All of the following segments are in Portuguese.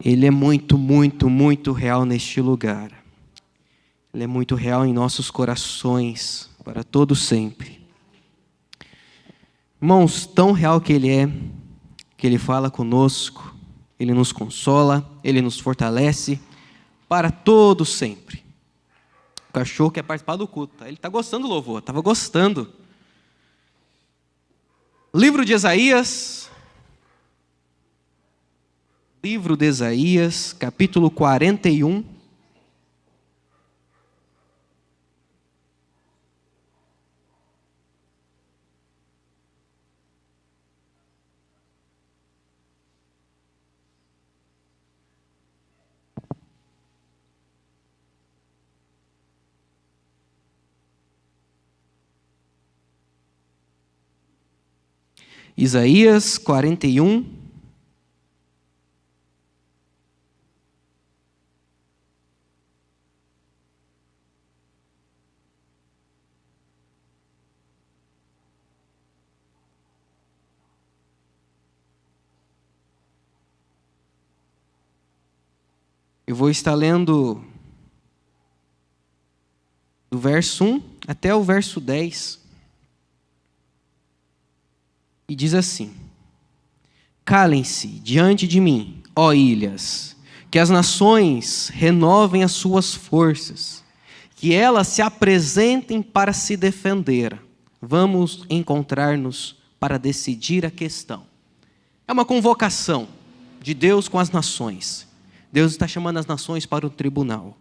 Ele é muito, muito, muito real neste lugar. Ele é muito real em nossos corações, para todo sempre. Irmãos, tão real que Ele é, que Ele fala conosco, Ele nos consola, Ele nos fortalece, para todo sempre. O cachorro quer participar do culto, ele está gostando do louvor, estava gostando. Livro de Isaías, capítulo 41. Isaías 41. Eu vou estar lendo do verso 1 até o verso 10. E diz assim: calem-se diante de mim, ó ilhas, que as nações renovem as suas forças, que elas se apresentem para se defender. Vamos encontrar-nos para decidir a questão. É uma convocação de Deus com as nações. Deus está chamando as nações para o tribunal.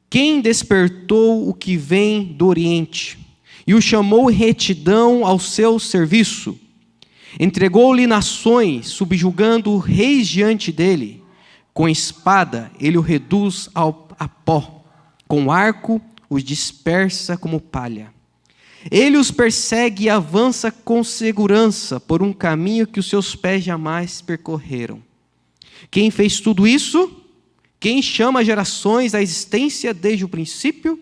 Quem despertou o que vem do Oriente e o chamou em retidão ao seu serviço? Entregou-lhe nações, subjugando reis diante dele. Com espada ele o reduz a pó, com arco os dispersa como palha. Ele os persegue e avança com segurança por um caminho que os seus pés jamais percorreram. Quem fez tudo isso? Quem chama gerações à existência desde o princípio?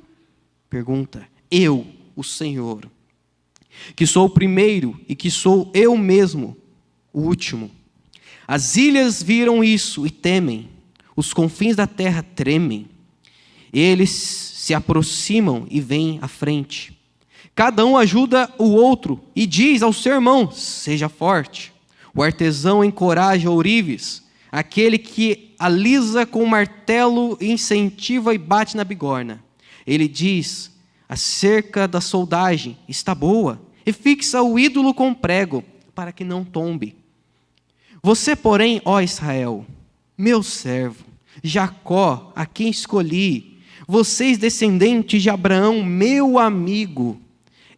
Pergunta: eu, o Senhor, que sou o primeiro e que sou eu mesmo o último. As ilhas viram isso e temem, os confins da terra tremem. Eles se aproximam e vêm à frente. Cada um ajuda o outro e diz ao seu irmão: seja forte. O artesão encoraja ourives, aquele que alisa com o martelo incentiva e bate na bigorna. Ele diz: a cerca da soldagem está boa, e fixa o ídolo com prego, para que não tombe. Você, porém, ó Israel, meu servo, Jacó, a quem escolhi, vocês descendentes de Abraão, meu amigo,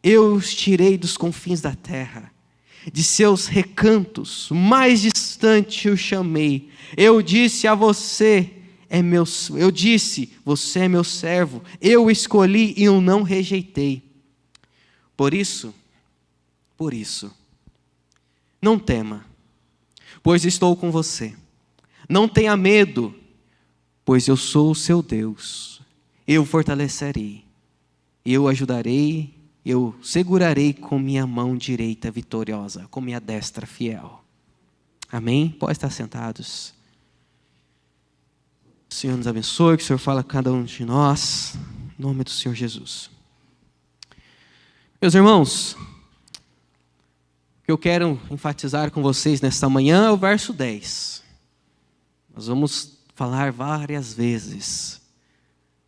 eu os tirei dos confins da terra, de seus recantos mais distantes eu chamei. Eu disse a você, você é meu servo, eu o escolhi e o não rejeitei. Por isso, não tema, pois estou com você. Não tenha medo, pois eu sou o seu Deus. Eu o fortalecerei, eu o ajudarei, eu segurarei com minha mão direita vitoriosa, com minha destra fiel. Amém? Pode estar sentados. O Senhor nos abençoe, que o Senhor fale a cada um de nós, em nome do Senhor Jesus. Meus irmãos, o que eu quero enfatizar com vocês nesta manhã é o verso 10. Nós vamos falar várias vezes.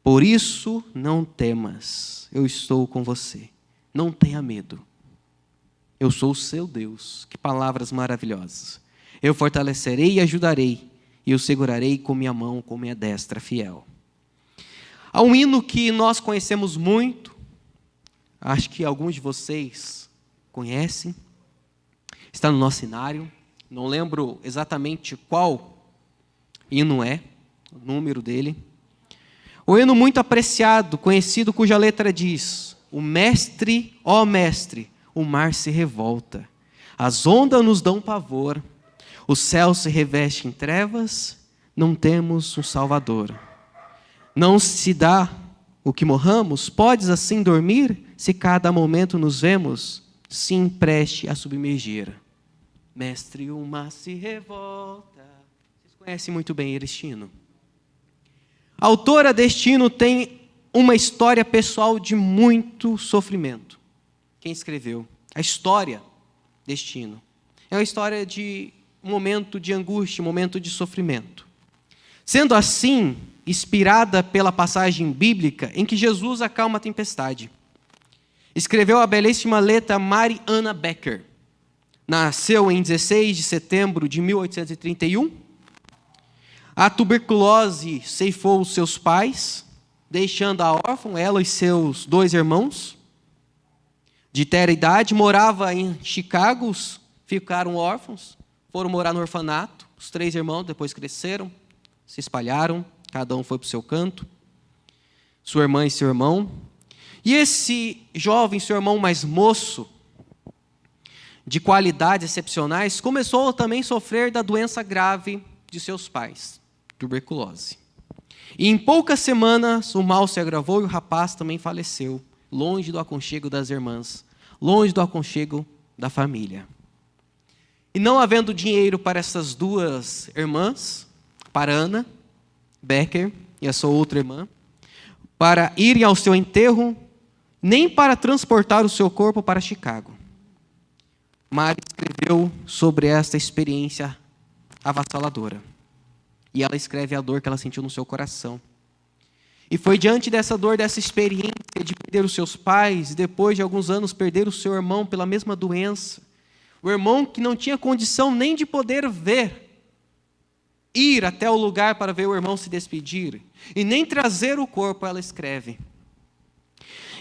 Por isso não temas, eu estou com você. Não tenha medo. Eu sou o seu Deus. Que palavras maravilhosas. Eu fortalecerei e ajudarei, e eu segurarei com minha mão, com minha destra fiel. Há um hino que nós conhecemos muito, acho que alguns de vocês conhecem, está no nosso cenário, não lembro exatamente qual hino é, o número dele. O hino muito apreciado, conhecido, cuja letra diz: o mestre, ó mestre, o mar se revolta, as ondas nos dão pavor, o céu se reveste em trevas, não temos um Salvador. Não se dá o que morramos, podes assim dormir, se cada momento nos vemos, sim preste a submergir. Mestre, o mar se revolta. Vocês conhece muito bem Erestino. A autora Destino tem uma história pessoal de muito sofrimento. Quem escreveu? A história Destino. É uma história de um momento de angústia, um momento de sofrimento. Sendo assim, inspirada pela passagem bíblica em que Jesus acalma a tempestade. Escreveu a belíssima letra Mary Anna Becker. Nasceu em 16 de setembro de 1831. A tuberculose ceifou os seus pais, deixando-a órfã, ela e seus 2 irmãos. De terra idade, morava em Chicago, ficaram órfãos, foram morar no orfanato. Os 3 irmãos depois cresceram, se espalharam, cada um foi para o seu canto. Sua irmã e seu irmão. E esse jovem, seu irmão mais moço, de qualidades excepcionais, começou também a sofrer da doença grave de seus pais, tuberculose. E em poucas semanas o mal se agravou e o rapaz também faleceu, longe do aconchego das irmãs, longe do aconchego da família. E não havendo dinheiro para essas 2 irmãs, para Ana Becker e a sua outra irmã, para irem ao seu enterro, nem para transportar o seu corpo para Chicago, Mari escreveu sobre esta experiência avassaladora. E ela escreve a dor que ela sentiu no seu coração. E foi diante dessa dor, dessa experiência de perder os seus pais, e depois de alguns anos perder o seu irmão pela mesma doença. O irmão que não tinha condição nem de poder ver, ir até o lugar para ver o irmão se despedir, e nem trazer o corpo, ela escreve.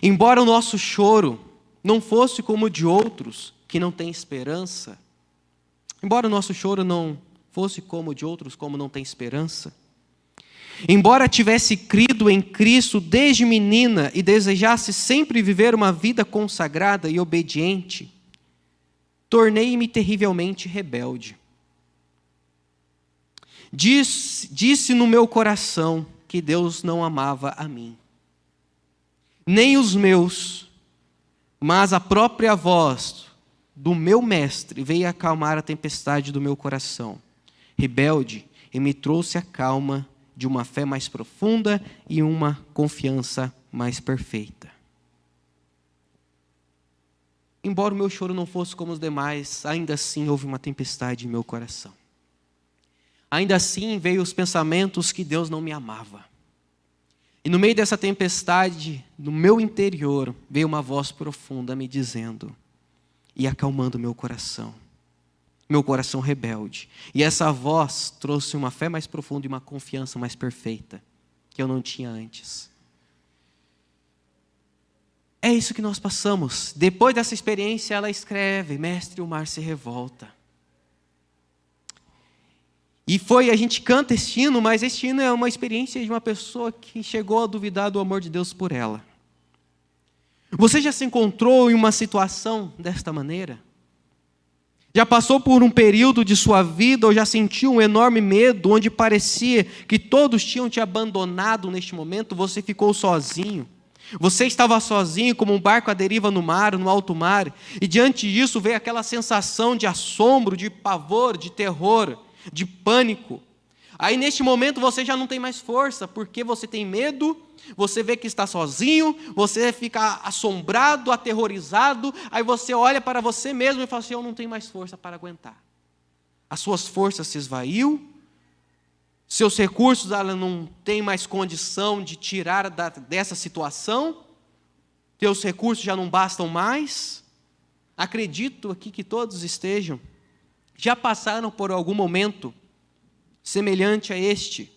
Embora o nosso choro não fosse como o de outros, que não têm esperança, embora o nosso choro não fosse como o de outros, como não tem esperança, embora tivesse crido em Cristo desde menina e desejasse sempre viver uma vida consagrada e obediente, tornei-me terrivelmente rebelde. Disse no meu coração que Deus não amava a mim, nem os meus, mas a própria voz do meu mestre veio acalmar a tempestade do meu coração, rebelde, e me trouxe a calma de uma fé mais profunda e uma confiança mais perfeita. Embora o meu choro não fosse como os demais, ainda assim houve uma tempestade em meu coração. Ainda assim veio os pensamentos que Deus não me amava. E no meio dessa tempestade, no meu interior, veio uma voz profunda me dizendo e acalmando meu coração rebelde. E essa voz trouxe uma fé mais profunda e uma confiança mais perfeita, que eu não tinha antes. É isso que nós passamos. Depois dessa experiência, ela escreve: Mestre, o mar se revolta. E a gente canta este hino, mas este hino é uma experiência de uma pessoa que chegou a duvidar do amor de Deus por ela. Você já se encontrou em uma situação desta maneira? Já passou por um período de sua vida ou já sentiu um enorme medo, onde parecia que todos tinham te abandonado neste momento, você ficou sozinho. Você estava sozinho como um barco à deriva no mar, no alto mar, e diante disso veio aquela sensação de assombro, de pavor, de terror, de pânico. Aí neste momento você já não tem mais força, porque você tem medo, você vê que está sozinho, você fica assombrado, aterrorizado, aí você olha para você mesmo e fala assim: eu não tenho mais força para aguentar. As suas forças se esvaiu, seus recursos ela não tem mais condição de tirar dessa situação, teus recursos já não bastam mais. Acredito aqui que todos já passaram por algum momento semelhante a este.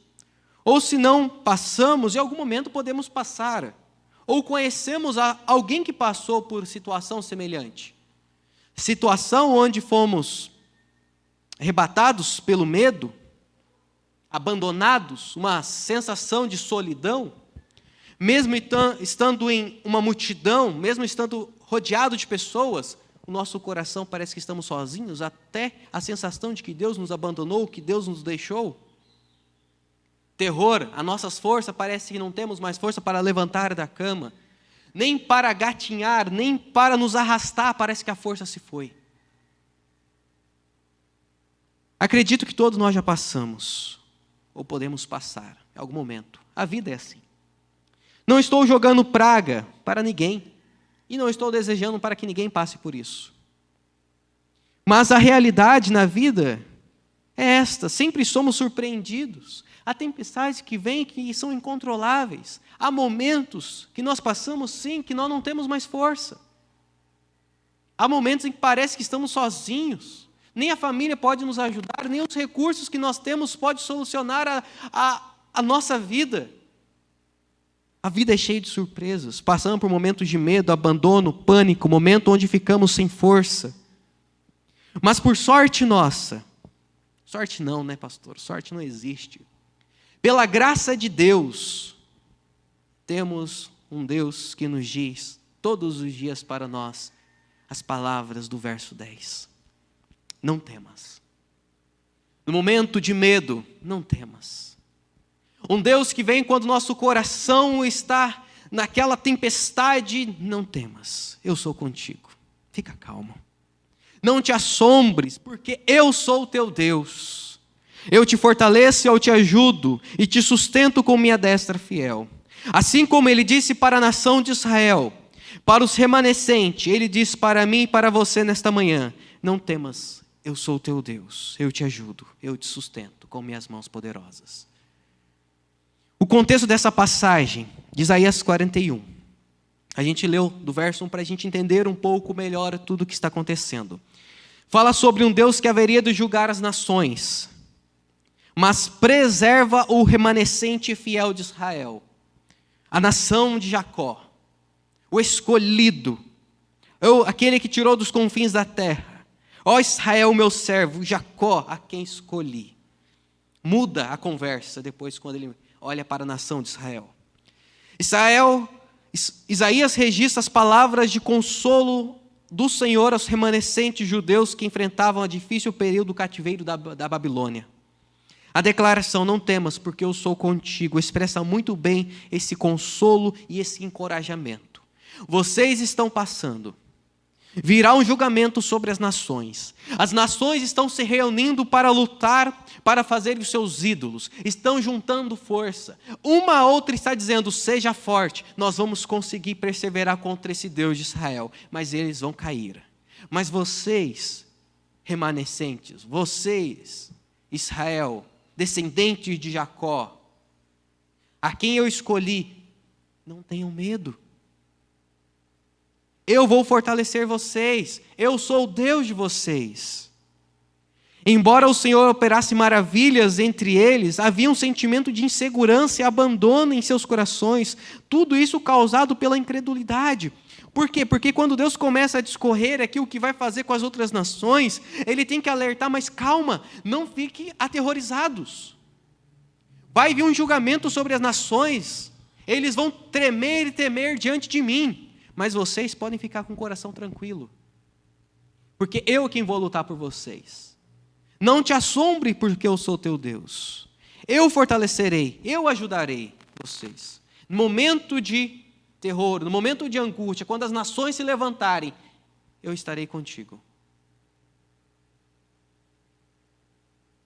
Ou se não passamos, em algum momento podemos passar. Ou conhecemos alguém que passou por situação semelhante. Situação onde fomos arrebatados pelo medo, abandonados, uma sensação de solidão, mesmo estando em uma multidão, mesmo estando rodeado de pessoas, o nosso coração parece que estamos sozinhos, até a sensação de que Deus nos abandonou, que Deus nos deixou. Terror, as nossas forças, parece que não temos mais força para levantar da cama, nem para gatinhar, nem para nos arrastar, parece que a força se foi. Acredito que todos nós já passamos, ou podemos passar em algum momento. A vida é assim. Não estou jogando praga para ninguém, e não estou desejando para que ninguém passe por isso. Mas a realidade na vida é esta: sempre somos surpreendidos. Há tempestades que vêm que são incontroláveis. Há momentos que nós passamos, sim, que nós não temos mais força. Há momentos em que parece que estamos sozinhos. Nem a família pode nos ajudar, nem os recursos que nós temos podem solucionar a nossa vida. A vida é cheia de surpresas. Passamos por momentos de medo, abandono, pânico, momento onde ficamos sem força. Mas por sorte nossa, sorte não, né, pastor? Sorte não existe. Pela graça de Deus, temos um Deus que nos diz todos os dias para nós as palavras do verso 10. Não temas. No momento de medo, não temas. Um Deus que vem quando nosso coração está naquela tempestade, não temas. Eu sou contigo. Fica calmo. Não te assombres, porque eu sou o teu Deus. Eu te fortaleço, eu te ajudo e te sustento com minha destra fiel. Assim como ele disse para a nação de Israel, para os remanescentes, ele diz para mim e para você nesta manhã: não temas, eu sou o teu Deus, eu te ajudo, eu te sustento com minhas mãos poderosas. O contexto dessa passagem, de Isaías 41, a gente leu do verso 1 para a gente entender um pouco melhor tudo o que está acontecendo. Fala sobre um Deus que haveria de julgar as nações, mas preserva o remanescente fiel de Israel, a nação de Jacó, o escolhido, aquele que tirou dos confins da terra. Ó Israel, meu servo, Jacó, a quem escolhi. Muda a conversa depois quando ele olha para a nação de Israel. Isaías registra as palavras de consolo do Senhor aos remanescentes judeus que enfrentavam a difícil período do cativeiro da Babilônia. A declaração, não temas, porque eu sou contigo, expressa muito bem esse consolo e esse encorajamento. Vocês estão passando. Virá um julgamento sobre as nações. As nações estão se reunindo para lutar, para fazer os seus ídolos. Estão juntando força. Uma a outra está dizendo: seja forte, nós vamos conseguir perseverar contra esse Deus de Israel. Mas eles vão cair. Mas vocês, remanescentes, vocês, Israel, descendentes de Jacó, a quem eu escolhi, não tenham medo. Eu vou fortalecer vocês. Eu sou o Deus de vocês. Embora o Senhor operasse maravilhas entre eles, havia um sentimento de insegurança e abandono em seus corações. Tudo isso causado pela incredulidade. Por quê? Porque quando Deus começa a discorrer aqui o que vai fazer com as outras nações, Ele tem que alertar: mas calma, não fiquem aterrorizados. Vai vir um julgamento sobre as nações. Eles vão tremer e temer diante de mim. Mas vocês podem ficar com o coração tranquilo, porque eu é quem vou lutar por vocês. Não te assombre, porque eu sou teu Deus. Eu fortalecerei, eu ajudarei vocês. No momento de terror, no momento de angústia, quando as nações se levantarem, eu estarei contigo.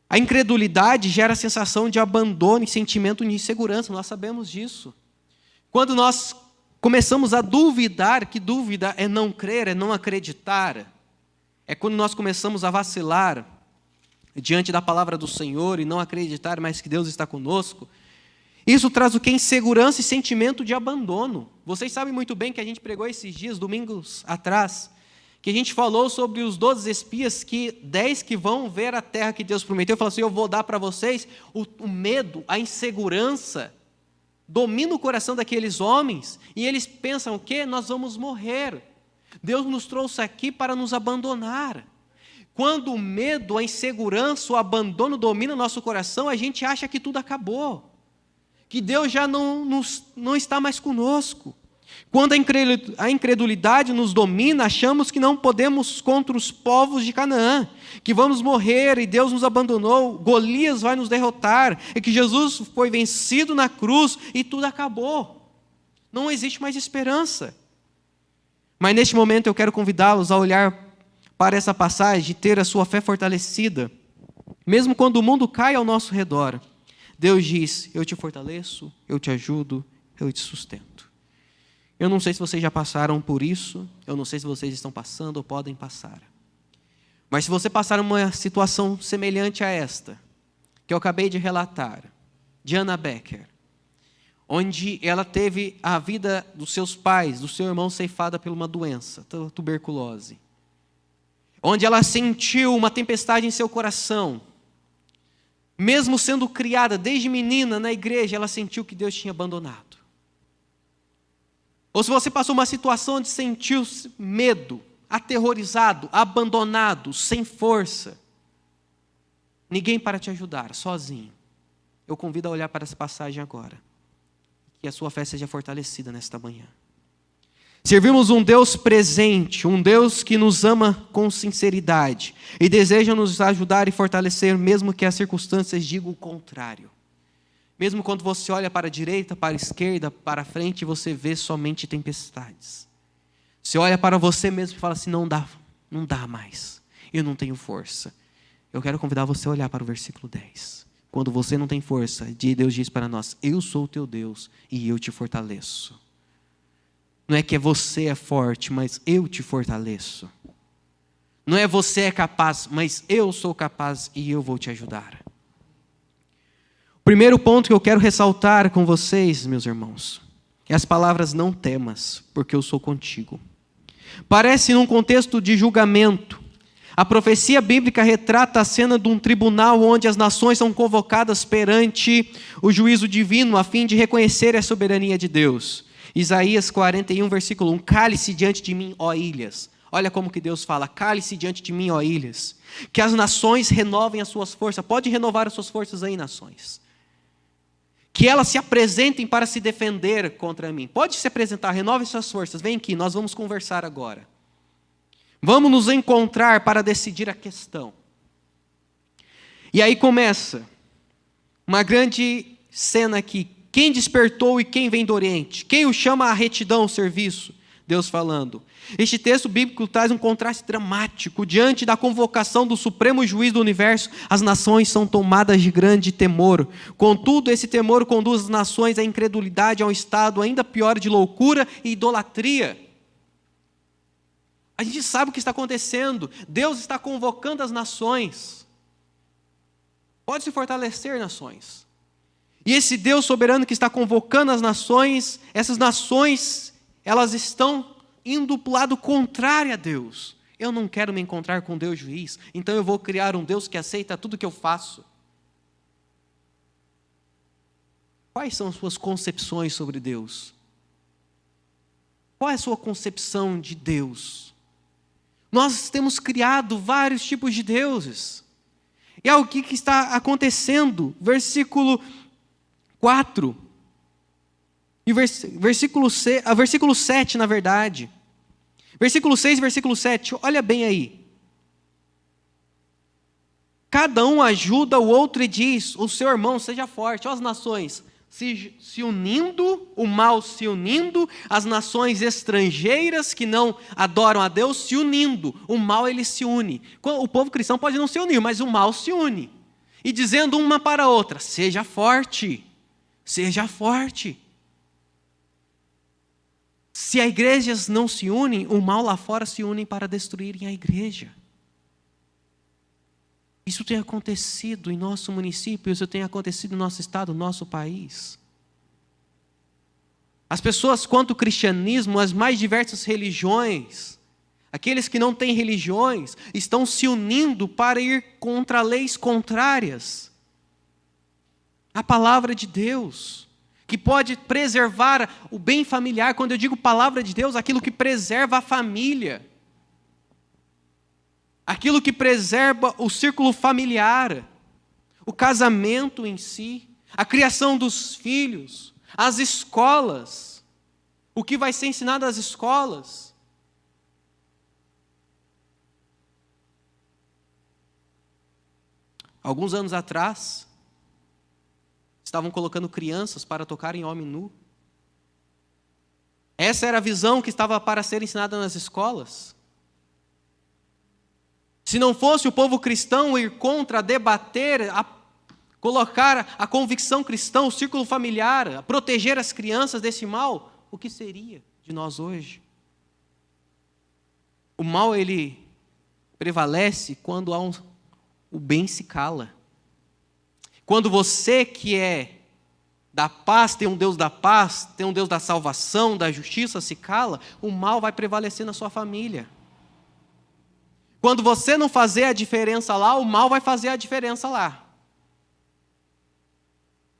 A incredulidade gera a sensação de abandono e sentimento de insegurança, nós sabemos disso. Quando nós começamos a duvidar, que dúvida é não crer, é não acreditar. É quando nós começamos a vacilar diante da palavra do Senhor e não acreditar mais que Deus está conosco. Isso traz o que? Insegurança e sentimento de abandono. Vocês sabem muito bem que a gente pregou esses dias, domingos atrás, que a gente falou sobre os 12 espias, que 10 que vão ver a terra que Deus prometeu. Falou assim: eu vou dar para vocês. O medo, a insegurança domina o coração daqueles homens, e eles pensam o quê? Nós vamos morrer. Deus nos trouxe aqui para nos abandonar. Quando o medo, a insegurança, o abandono domina o nosso coração, a gente acha que tudo acabou, que Deus já não está mais conosco. Quando a incredulidade nos domina, achamos que não podemos contra os povos de Canaã, que vamos morrer e Deus nos abandonou, Golias vai nos derrotar, e que Jesus foi vencido na cruz e tudo acabou. Não existe mais esperança. Mas neste momento eu quero convidá-los a olhar para essa passagem e ter a sua fé fortalecida Mesmo quando o mundo cai ao nosso redor, Deus diz: eu te fortaleço, eu te ajudo, eu te sustento. Eu não sei se vocês já passaram por isso, eu não sei se vocês estão passando ou podem passar. Mas se você passar uma situação semelhante a esta, que eu acabei de relatar, de Anna Becker, onde ela teve a vida dos seus pais, do seu irmão ceifada por uma doença, tuberculose, onde ela sentiu uma tempestade em seu coração, mesmo sendo criada desde menina na igreja, ela sentiu que Deus tinha abandonado. Ou se você passou uma situação onde sentiu medo, aterrorizado, abandonado, sem força, ninguém para te ajudar, sozinho. Eu convido a olhar para essa passagem agora. Que a sua fé seja fortalecida nesta manhã. Servimos um Deus presente, um Deus que nos ama com sinceridade e deseja nos ajudar e fortalecer, mesmo que as circunstâncias digam o contrário. Mesmo quando você olha para a direita, para a esquerda, para a frente, você vê somente tempestades. Você olha para você mesmo e fala assim: não dá mais, eu não tenho força. Eu quero convidar você a olhar para o versículo 10. Quando você não tem força, Deus diz para nós: eu sou o teu Deus e eu te fortaleço. Não é que você é forte, mas eu te fortaleço. Não é você é capaz, mas eu sou capaz e eu vou te ajudar. O primeiro ponto que eu quero ressaltar com vocês, meus irmãos, é as palavras: não temas, porque eu sou contigo. Parece num contexto de julgamento. A profecia bíblica retrata a cena de um tribunal onde as nações são convocadas perante o juízo divino a fim de reconhecer a soberania de Deus. Isaías 41, versículo 1: cale-se diante de mim, ó ilhas. Olha como que Deus fala: cale-se diante de mim, ó ilhas. Que as nações renovem as suas forças. Pode renovar as suas forças aí, nações. Que elas se apresentem para se defender contra mim. Pode se apresentar, renove suas forças. Vem aqui, nós vamos conversar agora. Vamos nos encontrar para decidir a questão. E aí começa uma grande cena aqui. Quem despertou e quem vem do Oriente? Quem o chama à retidão, ao serviço? Deus falando. Este texto bíblico traz um contraste dramático. Diante da convocação do supremo juiz do universo, as nações são tomadas de grande temor. Contudo, esse temor conduz as nações à incredulidade, a um estado ainda pior de loucura e idolatria. A gente sabe o que está acontecendo. Deus está convocando as nações. Pode se fortalecer, nações. E esse Deus soberano que está convocando as nações, essas nações, elas estão indo para o lado contrário a Deus. Eu não quero me encontrar com Deus juiz, então eu vou criar um Deus que aceita tudo que eu faço. Quais são as suas concepções sobre Deus? Qual é a sua concepção de Deus? Nós temos criado vários tipos de deuses. E o que está acontecendo? Versículo 4. E versículo 7, na verdade. Versículo 6 e versículo 7. Olha bem aí. Cada um ajuda o outro e diz: o seu irmão seja forte. Ó, as nações se unindo, o mal se unindo, as nações estrangeiras que não adoram a Deus se unindo, o mal ele se une. O povo cristão pode não se unir, mas o mal se une. E dizendo uma para a outra: seja forte, seja forte. Se as igrejas não se unem, o mal lá fora se unem para destruírem a igreja. Isso tem acontecido em nosso município, isso tem acontecido no nosso estado, no nosso país. As pessoas, quanto ao cristianismo, as mais diversas religiões, aqueles que não têm religiões, estão se unindo para ir contra leis contrárias à palavra de Deus, que pode preservar o bem familiar. Quando eu digo palavra de Deus, aquilo que preserva a família, aquilo que preserva o círculo familiar, o casamento em si, a criação dos filhos, as escolas, o que vai ser ensinado às escolas. Alguns anos atrás, estavam colocando crianças para tocarem homem nu. Essa era a visão que estava para ser ensinada nas escolas. Se não fosse o povo cristão ir contra, debater, colocar a convicção cristã, o círculo familiar, proteger as crianças desse mal, o que seria de nós hoje? O mal, ele prevalece quando o bem se cala. Quando você que é da paz, tem um Deus da paz, tem um Deus da salvação, da justiça, se cala, o mal vai prevalecer na sua família. Quando você não fazer a diferença lá, o mal vai fazer a diferença lá.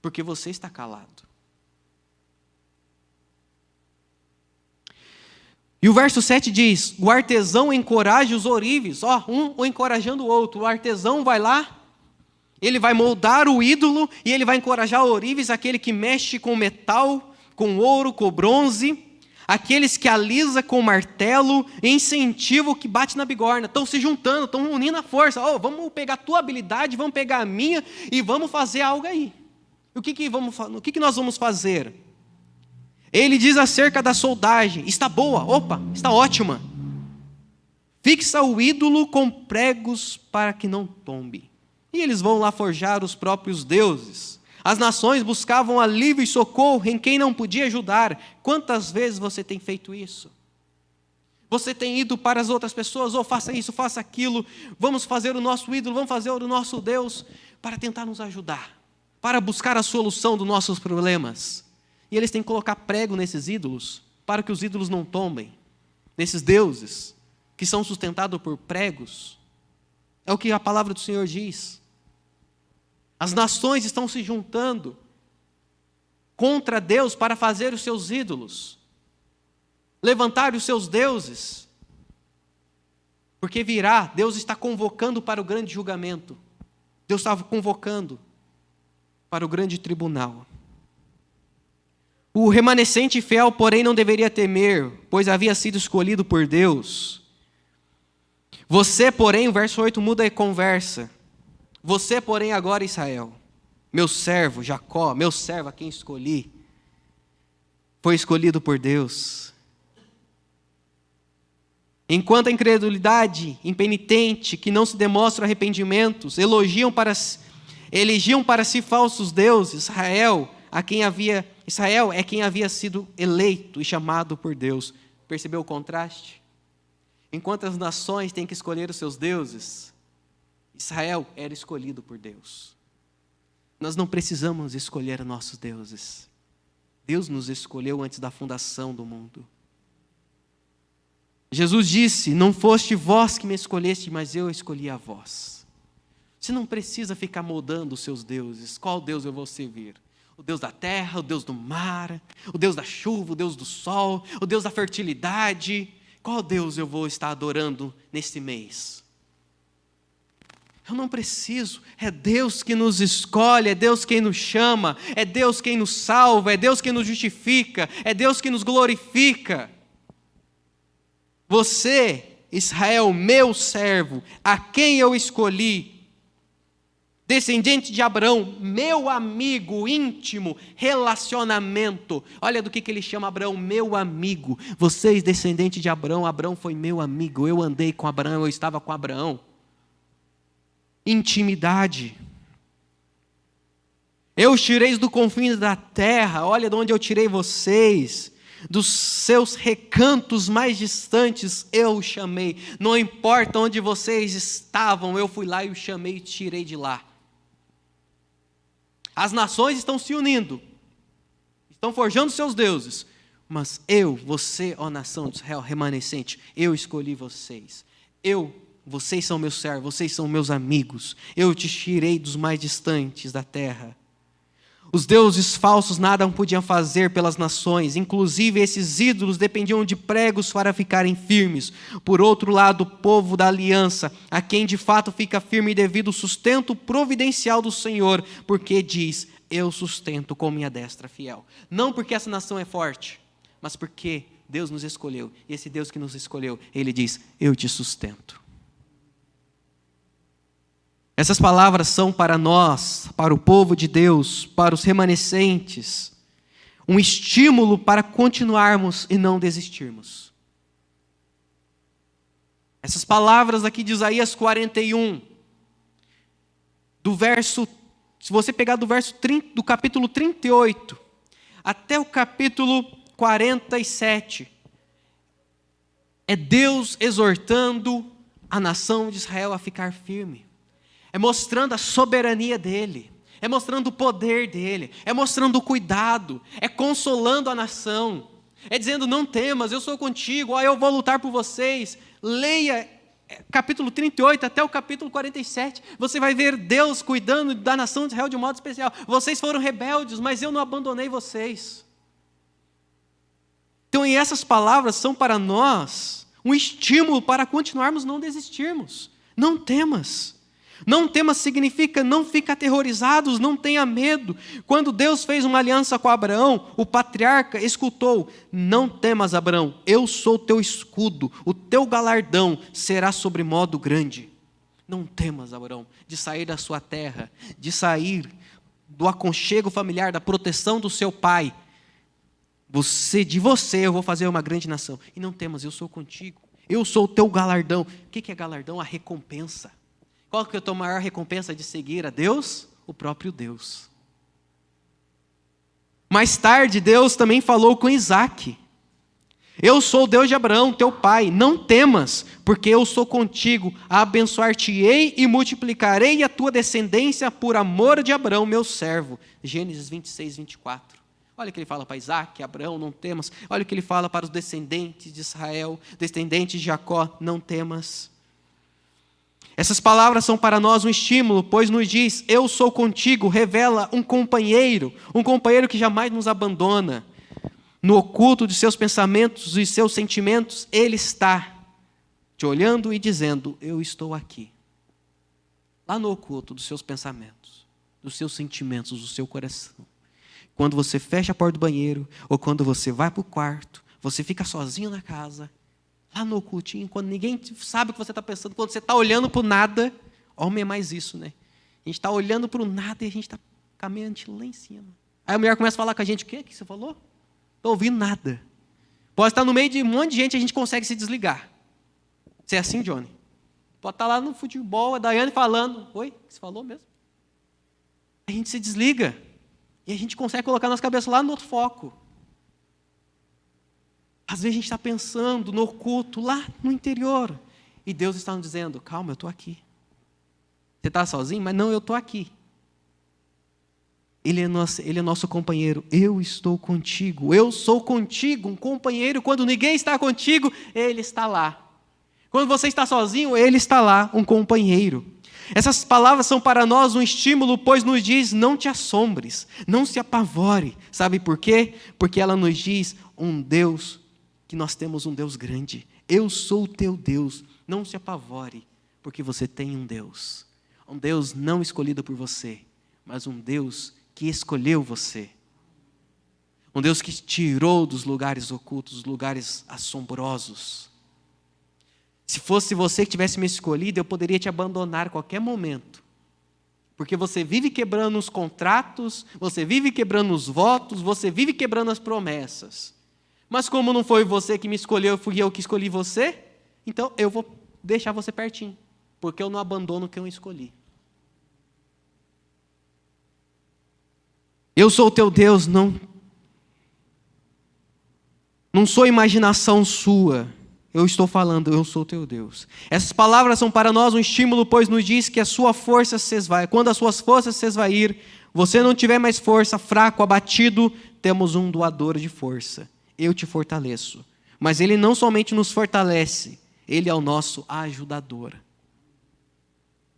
Porque você está calado. E o verso 7 diz: o artesão encoraja os ourives, um encorajando o outro. O artesão vai lá, ele vai moldar o ídolo e ele vai encorajar o ourives, aquele que mexe com metal, com ouro, com bronze, aqueles que alisa com martelo e incentiva o que bate na bigorna. Estão se juntando, estão unindo a força. Vamos pegar a tua habilidade, vamos pegar a minha e vamos fazer algo aí. O que nós vamos fazer? Ele diz acerca da soldagem: está boa, está ótima. Fixa o ídolo com pregos para que não tombe. E eles vão lá forjar os próprios deuses. As nações buscavam alívio e socorro em quem não podia ajudar. Quantas vezes você tem feito isso? Você tem ido para as outras pessoas: faça isso, faça aquilo, vamos fazer o nosso ídolo, vamos fazer o nosso Deus, para tentar nos ajudar, para buscar a solução dos nossos problemas. E eles têm que colocar prego nesses ídolos, para que os ídolos não tombem. Nesses deuses, que são sustentados por pregos. É o que a palavra do Senhor diz. As nações estão se juntando contra Deus para fazer os seus ídolos, levantar os seus deuses, porque Deus está convocando para o grande julgamento. Deus estava convocando para o grande tribunal. O remanescente fiel, porém, não deveria temer, pois havia sido escolhido por Deus. Você, porém, o verso 8 muda a conversa. Você, porém, agora, Israel, meu servo, Jacó, meu servo a quem escolhi, foi escolhido por Deus. Enquanto a incredulidade impenitente, que não se demonstra arrependimentos, elegiam para si falsos deuses, Israel é quem havia sido eleito e chamado por Deus. Percebeu o contraste? Enquanto as nações têm que escolher os seus deuses, Israel era escolhido por Deus. Nós não precisamos escolher nossos deuses. Deus nos escolheu antes da fundação do mundo. Jesus disse: não foste vós que me escolheste, mas eu escolhi a vós. Você não precisa ficar moldando os seus deuses. Qual Deus eu vou servir? O Deus da terra, o Deus do mar, o Deus da chuva, o Deus do sol, o Deus da fertilidade. Qual Deus eu vou estar adorando neste mês? Eu não preciso. É Deus que nos escolhe, é Deus quem nos chama, é Deus quem nos salva, é Deus quem nos justifica, é Deus que nos glorifica. Você, Israel, meu servo, a quem eu escolhi, descendente de Abraão, meu amigo íntimo, relacionamento. Olha do que ele chama Abraão, meu amigo. Vocês, descendentes de Abraão, Abraão foi meu amigo, eu andei com Abraão, eu estava com Abraão. Intimidade. Eu os tirei do confins da terra, olha de onde eu tirei vocês. Dos seus recantos mais distantes eu os chamei. Não importa onde vocês estavam, eu fui lá e os chamei e tirei de lá. As nações estão se unindo, estão forjando seus deuses, mas você, ó nação de Israel remanescente, eu escolhi vocês. Vocês são meus servos, vocês são meus amigos. Eu te tirei dos mais distantes da terra. Os deuses falsos nada podiam fazer pelas nações, inclusive esses ídolos dependiam de pregos para ficarem firmes. Por outro lado, o povo da aliança, a quem de fato fica firme devido ao sustento providencial do Senhor, porque diz: eu sustento com minha destra fiel. Não porque essa nação é forte, mas porque Deus nos escolheu. E esse Deus que nos escolheu, Ele diz: eu te sustento. Essas palavras são para nós, para o povo de Deus, para os remanescentes, um estímulo para continuarmos e não desistirmos. Essas palavras aqui de Isaías 41, se você pegar do verso 30, do capítulo 38 até o capítulo 47, é Deus exortando a nação de Israel a ficar firme. É mostrando a soberania dele, é mostrando o poder dele, é mostrando o cuidado, é consolando a nação, é dizendo: não temas, eu sou contigo, eu vou lutar por vocês. Leia capítulo 38 até o capítulo 47, você vai ver Deus cuidando da nação de Israel de um modo especial. Vocês foram rebeldes, mas eu não abandonei vocês. Então, e essas palavras são para nós um estímulo para continuarmos, não desistirmos. Não temas. Não temas significa não fica aterrorizados, não tenha medo. Quando Deus fez uma aliança com Abraão, o patriarca escutou: não temas, Abraão, eu sou teu escudo, o teu galardão será sobremodo grande. Não temas, Abraão, de sair da sua terra, de sair do aconchego familiar, da proteção do seu pai. De você eu vou fazer uma grande nação. E não temas, eu sou contigo, eu sou o teu galardão. O que é galardão? A recompensa. Qual que é a tua maior recompensa de seguir a Deus? O próprio Deus. Mais tarde, Deus também falou com Isaac: eu sou o Deus de Abraão, teu pai, não temas, porque eu sou contigo, abençoar-te-ei e multiplicarei a tua descendência por amor de Abraão, meu servo. Gênesis 26, 24. Olha o que ele fala para Isaac: Abraão, não temas. Olha o que ele fala para os descendentes de Israel, descendentes de Jacó: não temas. Essas palavras são para nós um estímulo, pois nos diz: eu sou contigo, revela um companheiro que jamais nos abandona. No oculto de seus pensamentos e seus sentimentos, Ele está te olhando e dizendo: eu estou aqui. Lá no oculto dos seus pensamentos, dos seus sentimentos, do seu coração. Quando você fecha a porta do banheiro, ou quando você vai para o quarto, você fica sozinho na casa, lá no ocultinho, quando ninguém sabe o que você está pensando, quando você está olhando para o nada. Homem é mais isso, né? A gente está olhando para o nada e a gente está caminhando lá em cima. Aí a mulher começa a falar com a gente: o que você falou? Estou ouvindo nada. Pode estar no meio de um monte de gente e a gente consegue se desligar. Você é assim, Johnny? Pode estar lá no futebol, a Daiane falando: oi, o que você falou mesmo? A gente se desliga e a gente consegue colocar nossa cabeça lá no outro foco. Às vezes a gente está pensando no oculto, lá no interior. E Deus está nos dizendo: calma, eu estou aqui. Você está sozinho? Mas não, eu estou aqui. Ele é nosso companheiro. Eu estou contigo. Eu sou contigo, um companheiro. Quando ninguém está contigo, Ele está lá. Quando você está sozinho, Ele está lá, um companheiro. Essas palavras são para nós um estímulo, pois nos diz: não te assombres, não se apavore. Sabe por quê? Porque ela nos diz que nós temos um Deus grande. Eu sou o teu Deus. Não se apavore, porque você tem um Deus. Um Deus não escolhido por você, mas um Deus que escolheu você. Um Deus que te tirou dos lugares ocultos, dos lugares assombrosos. Se fosse você que tivesse me escolhido, eu poderia te abandonar a qualquer momento. Porque você vive quebrando os contratos, você vive quebrando os votos, você vive quebrando as promessas. Mas como não foi você que me escolheu, fui eu que escolhi você, então eu vou deixar você pertinho, porque eu não abandono quem eu escolhi. Eu sou o teu Deus, não sou imaginação sua. Eu estou falando, eu sou o teu Deus. Essas palavras são para nós um estímulo, pois nos diz que a sua força se esvai. Quando as suas forças se esvair, você não tiver mais força, fraco, abatido, temos um doador de força. Eu te fortaleço. Mas Ele não somente nos fortalece, Ele é o nosso ajudador.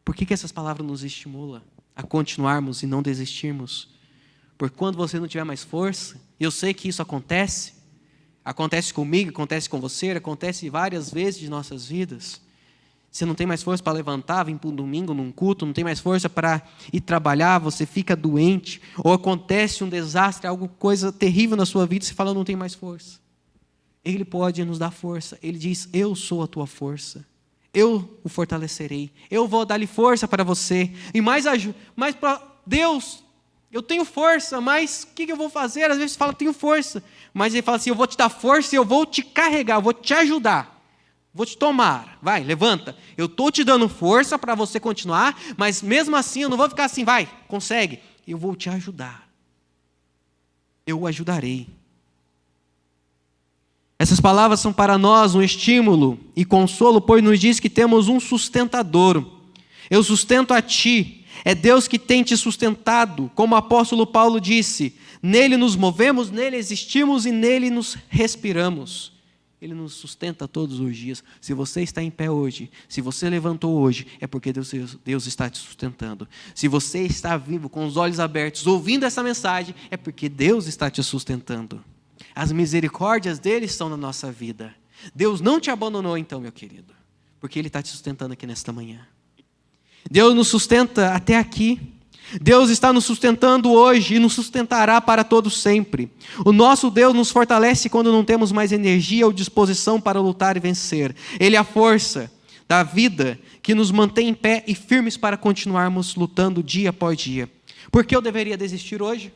Por que essas palavras nos estimulam a continuarmos e não desistirmos? Porque quando você não tiver mais força, eu sei que isso acontece comigo, acontece com você, acontece várias vezes de nossas vidas. Você não tem mais força para levantar, vir para um domingo, num culto, não tem mais força para ir trabalhar, você fica doente, ou acontece um desastre, coisa terrível na sua vida, você fala: não tem mais força. Ele pode nos dar força. Ele diz: eu sou a tua força. Eu o fortalecerei. Eu vou dar-lhe força para você. E mais para Deus, eu tenho força, mas o que eu vou fazer? Às vezes você fala: tenho força. Mas Ele fala assim: eu vou te dar força e eu vou te carregar, eu vou te ajudar. Vou te tomar. Vai, levanta. Eu estou te dando força para você continuar, mas mesmo assim eu não vou ficar assim, vai, consegue. Eu vou te ajudar. Eu o ajudarei. Essas palavras são para nós um estímulo e consolo, pois nos diz que temos um sustentador. Eu sustento a ti. É Deus que tem te sustentado, como o apóstolo Paulo disse. Nele nos movemos, nele existimos e nele nos respiramos. Ele nos sustenta todos os dias. Se você está em pé hoje, se você levantou hoje, é porque Deus está te sustentando. Se você está vivo, com os olhos abertos, ouvindo essa mensagem, é porque Deus está te sustentando. As misericórdias dele estão na nossa vida. Deus não te abandonou então, meu querido, porque Ele está te sustentando aqui nesta manhã. Deus nos sustenta até aqui. Deus está nos sustentando hoje e nos sustentará para todo sempre. O nosso Deus nos fortalece quando não temos mais energia ou disposição para lutar e vencer. Ele é a força da vida que nos mantém em pé e firmes para continuarmos lutando dia após dia. Por que eu deveria desistir hoje?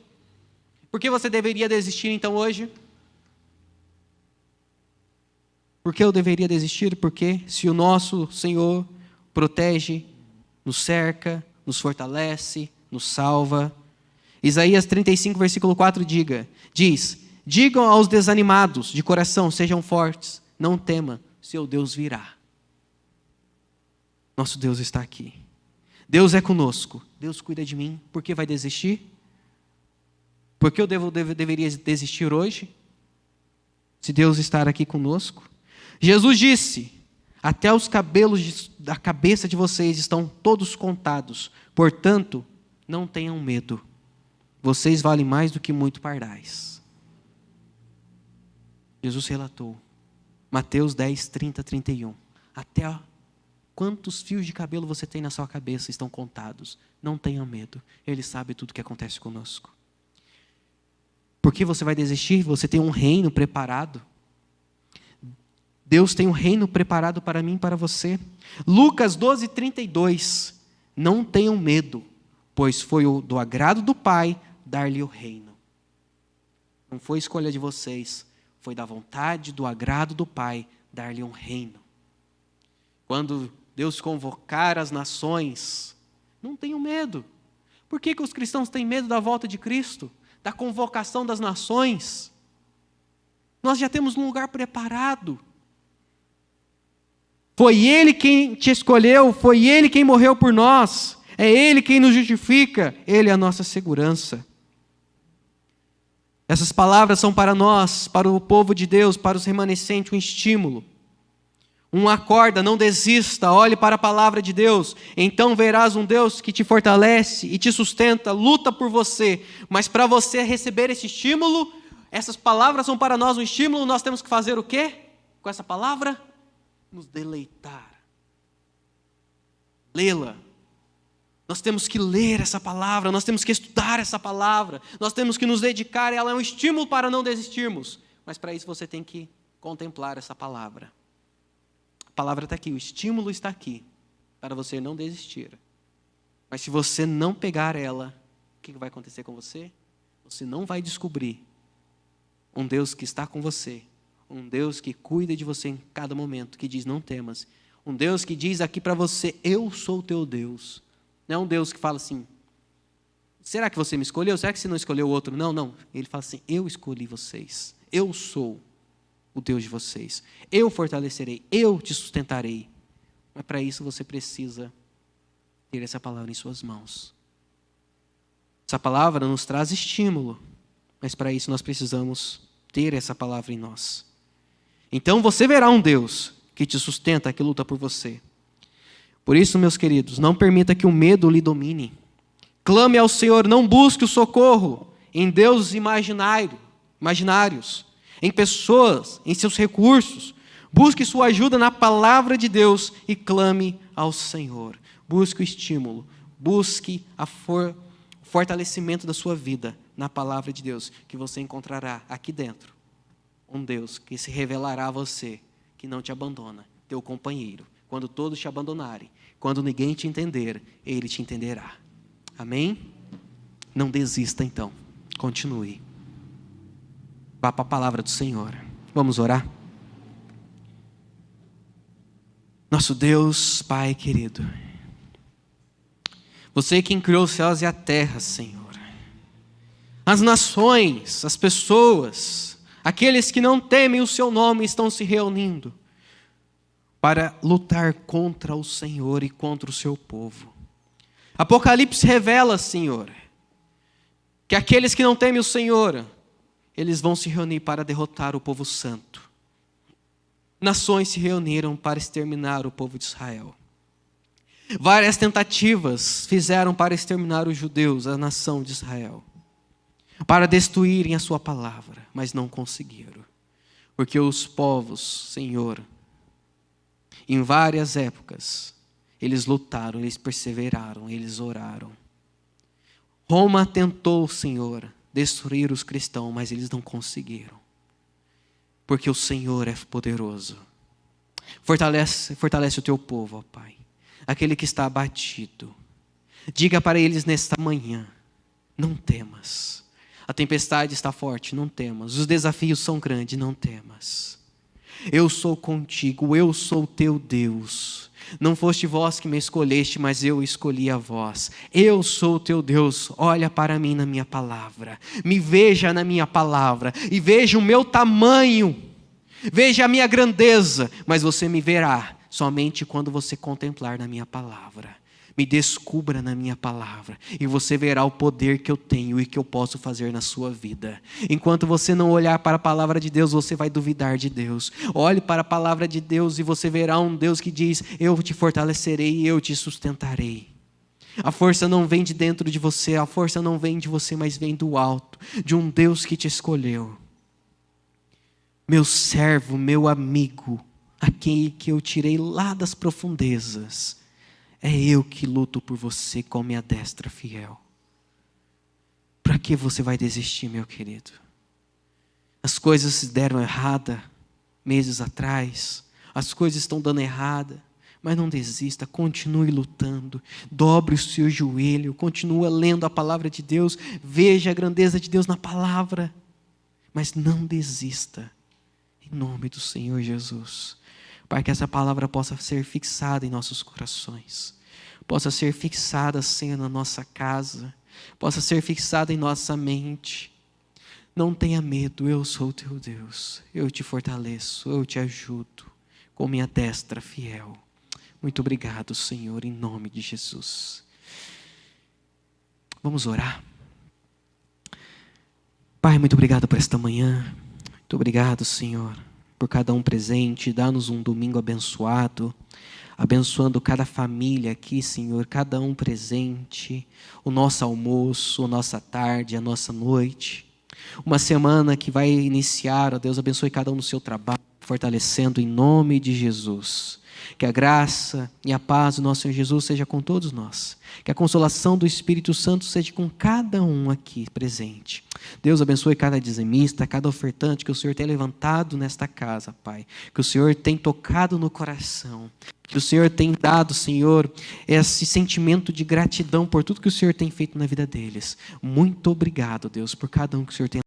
Por que você deveria desistir então hoje? Por que eu deveria desistir? Porque se o nosso Senhor protege, nos cerca, nos fortalece, nos salva. Isaías 35, versículo 4 diz: digam aos desanimados de coração, sejam fortes, não tema, seu Deus virá. Nosso Deus está aqui. Deus é conosco. Deus cuida de mim. Por que vai desistir? Por que eu deveria desistir hoje? Se Deus estar aqui conosco. Jesus disse: até os cabelos da cabeça de vocês estão todos contados. Portanto, não tenham medo. Vocês valem mais do que muito pardais. Jesus relatou. Mateus 10, 30, 31. Até quantos fios de cabelo você tem na sua cabeça estão contados. Não tenha medo. Ele sabe tudo o que acontece conosco. Por que você vai desistir? Você tem um reino preparado. Deus tem um reino preparado para mim e para você. Lucas 12, 32. Não tenham medo, pois foi do agrado do Pai dar-lhe o reino. Não foi escolha de vocês, foi da vontade, do agrado do Pai dar-lhe um reino. Quando Deus convocar as nações, não tenham medo. Por que os cristãos têm medo da volta de Cristo? Da convocação das nações? Nós já temos um lugar preparado. Foi Ele quem te escolheu, foi Ele quem morreu por nós, é Ele quem nos justifica, Ele é a nossa segurança. Essas palavras são para nós, para o povo de Deus, para os remanescentes, um estímulo. Acorda, não desista, olhe para a palavra de Deus, então verás um Deus que te fortalece e te sustenta, luta por você, mas para você receber esse estímulo, essas palavras são para nós um estímulo, nós temos que fazer o quê com essa palavra? Nos deleitar, lê-la. Nós temos que ler essa palavra, nós temos que estudar essa palavra, nós temos que nos dedicar, ela é um estímulo para não desistirmos, mas para isso você tem que contemplar essa palavra. A palavra está aqui, o estímulo está aqui, para você não desistir. Mas se você não pegar ela, o que vai acontecer com você? Você não vai descobrir um Deus que está com você, um Deus que cuida de você em cada momento, que diz não temas. Um Deus que diz aqui para você, eu sou o teu Deus. Não é um Deus que fala assim, será que você me escolheu? Será que você não escolheu o outro? Não, não. Ele fala assim, eu escolhi vocês. Eu sou o Deus de vocês. Eu fortalecerei, eu te sustentarei. Mas para isso você precisa ter essa palavra em suas mãos. Essa palavra nos traz estímulo, mas para isso nós precisamos ter essa palavra em nós. Então você verá um Deus que te sustenta, que luta por você. Por isso, meus queridos, não permita que o medo lhe domine. Clame ao Senhor, não busque o socorro em deuses imaginários, em pessoas, em seus recursos. Busque sua ajuda na palavra de Deus e clame ao Senhor. Busque o estímulo, busque o fortalecimento da sua vida na palavra de Deus, que você encontrará aqui dentro. Um Deus que se revelará a você, que não te abandona, teu companheiro. Quando todos te abandonarem, quando ninguém te entender, Ele te entenderá. Amém? Não desista então, continue. Vá para a palavra do Senhor. Vamos orar? Nosso Deus, Pai querido, você quem criou os céus e a terra, Senhor. As nações, as pessoas, aqueles que não temem o seu nome estão se reunindo para lutar contra o Senhor e contra o seu povo. Apocalipse revela, Senhor, que aqueles que não temem o Senhor, eles vão se reunir para derrotar o povo santo. Nações se reuniram para exterminar o povo de Israel. Várias tentativas fizeram para exterminar os judeus, a nação de Israel, para destruírem a sua palavra, mas não conseguiram. Porque os povos, Senhor, em várias épocas, eles lutaram, eles perseveraram, eles oraram. Roma tentou, Senhor, destruir os cristãos, mas eles não conseguiram. Porque o Senhor é poderoso. Fortalece o teu povo, ó Pai. Aquele que está abatido. Diga para eles nesta manhã, não temas. A tempestade está forte, não temas. Os desafios são grandes, não temas. Eu sou contigo, eu sou teu Deus. Não foste vós que me escolheste, mas eu escolhi a vós. Eu sou teu Deus, olha para mim na minha palavra. Me veja na minha palavra e veja o meu tamanho. Veja a minha grandeza, mas você me verá somente quando você contemplar na minha palavra. Me descubra na minha palavra e você verá o poder que eu tenho e que eu posso fazer na sua vida. Enquanto você não olhar para a palavra de Deus, você vai duvidar de Deus. Olhe para a palavra de Deus e você verá um Deus que diz: eu te fortalecerei e eu te sustentarei. A força não vem de dentro de você, a força não vem de você, mas vem do alto, de um Deus que te escolheu. Meu servo, meu amigo, aquele que eu tirei lá das profundezas, é eu que luto por você com a minha destra fiel. Para que você vai desistir, meu querido? As coisas se deram errada meses atrás. As coisas estão dando errada. Mas não desista, continue lutando. Dobre o seu joelho, continue lendo a palavra de Deus. Veja a grandeza de Deus na palavra. Mas não desista. Em nome do Senhor Jesus. Para que essa palavra possa ser fixada em nossos corações, possa ser fixada, Senhor, na nossa casa, possa ser fixada em nossa mente. Não tenha medo, eu sou teu Deus, eu te fortaleço, eu te ajudo, com minha destra fiel. Muito obrigado, Senhor, em nome de Jesus. Vamos orar. Pai, muito obrigado por esta manhã, muito obrigado, Senhor, por cada um presente. Dá-nos um domingo abençoado, abençoando cada família aqui, Senhor, cada um presente, o nosso almoço, a nossa tarde, a nossa noite. Uma semana que vai iniciar, ó Deus, abençoe cada um no seu trabalho, fortalecendo em nome de Jesus. Que a graça e a paz do nosso Senhor Jesus seja com todos nós. Que a consolação do Espírito Santo seja com cada um aqui presente. Deus abençoe cada dizimista, cada ofertante que o Senhor tem levantado nesta casa, Pai. Que o Senhor tem tocado no coração. Que o Senhor tem dado, Senhor, esse sentimento de gratidão por tudo que o Senhor tem feito na vida deles. Muito obrigado, Deus, por cada um que o Senhor tem